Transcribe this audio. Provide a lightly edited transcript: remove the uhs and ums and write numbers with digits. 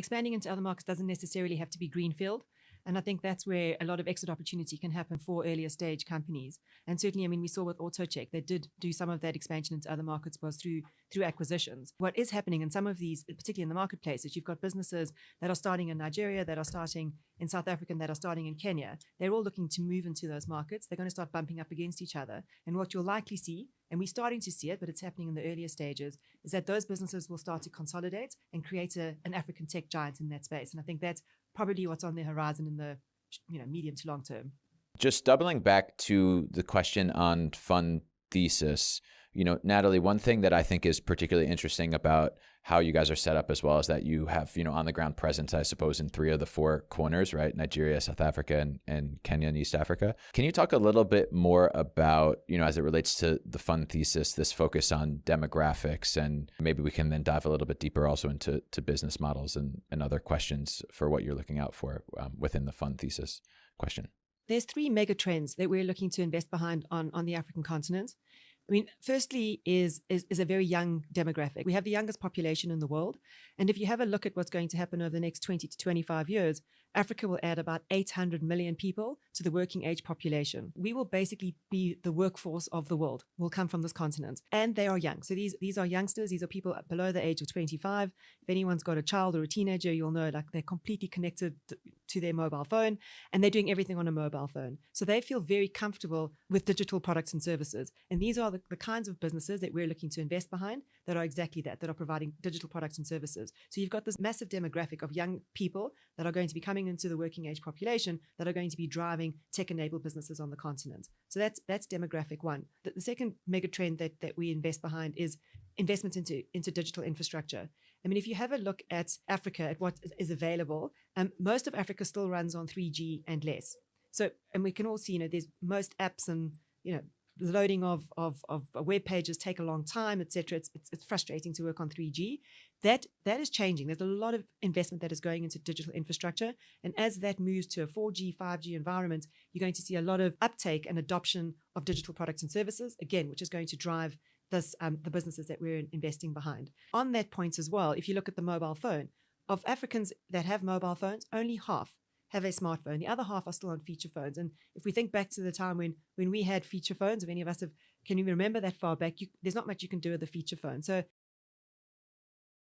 expanding into other markets doesn't necessarily have to be greenfield. And I think that's where a lot of exit opportunity can happen for earlier stage companies. And certainly, I mean, we saw with AutoCheck, they did do some of that expansion into other markets was through acquisitions. What is happening in some of these, particularly in the marketplace, is you've got businesses that are starting in Nigeria, that are starting in South Africa, and that are starting in Kenya. They're all looking to move into those markets. They're going to start bumping up against each other. And what you'll likely see, and we're starting to see it, but it's happening in the earlier stages, is that those businesses will start to consolidate and create an African tech giant in that space. And I think that's probably what's on the horizon in the medium to long term. Just doubling back to the question on fund thesis, Natalie, one thing that I think is particularly interesting about how you guys are set up as well is that you have, on the ground presence, I suppose, in 3 of the 4 corners, right? Nigeria, South Africa, and Kenya and East Africa. Can you talk a little bit more about, as it relates to the fund thesis, this focus on demographics, and maybe we can then dive a little bit deeper also into business models and other questions for what you're looking out for within the fund thesis question? There's 3 mega trends that we're looking to invest behind on the African continent. I mean, firstly is a very young demographic. We have the youngest population in the world. And if you have a look at what's going to happen over the next 20 to 25 years, Africa will add about 800 million people to the working age population. We will basically be the workforce of the world, will come from this continent. And they are young. So these are youngsters. These are people below the age of 25. If anyone's got a child or a teenager, you'll know they're completely connected to their mobile phone, and they're doing everything on a mobile phone. So they feel very comfortable with digital products and services. And these are the kinds of businesses that we're looking to invest behind that are exactly that are providing digital products and services. So you've got this massive demographic of young people that are going to be coming into the working age population that are going to be driving tech-enabled businesses on the continent. So that's demographic one. The second mega trend that we invest behind is investment into digital infrastructure. I mean, if you have a look at Africa, at what is available, most of Africa still runs on 3G and less. So, and we can all see, there's most apps and, the loading of web pages take a long time, etc. It's frustrating to work on 3G. That is changing. There's a lot of investment that is going into digital infrastructure. And as that moves to a 4G, 5G environment, you're going to see a lot of uptake and adoption of digital products and services, again, which is going to drive the businesses that we're investing behind. On that point as well, if you look at the mobile phone, of Africans that have mobile phones, only half have a smartphone. The other half are still on feature phones. And if we think back to the time when we had feature phones, if any of us can you remember that far back, there's not much you can do with a feature phone. So